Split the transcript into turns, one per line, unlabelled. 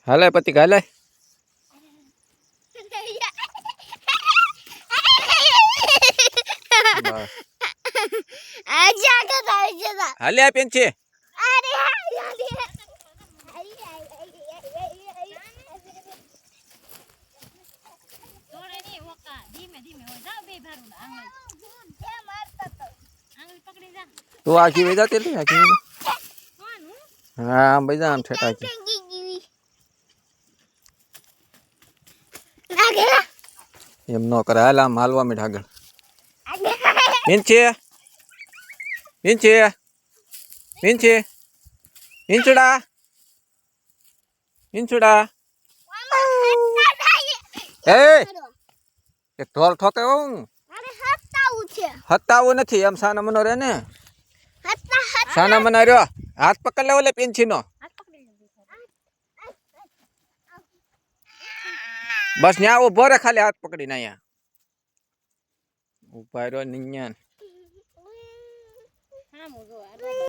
હાલે પતિ હાલે હાલે પેન છે તું આખી વઈ જા તેલી આખી હા આમ વઈ જા આમ ઠેઠ આખી એમ નો કરે હાલ આમ હાલવા મીઠ આગળ મીંચે મીંચે મીંચે મીંચડા મીંચડા એ એક ઢોલ ઠોકે હું હતાવું નથી એમ સાના મનો રે ને સાના મના રહ્યો હાથ પકડ લે ઓલે પેન્છી નો બસ ન્યા ઉભો રે ખાલી હાથ પકડીને અહીંયા ઉભા રહ્યો નિન્યા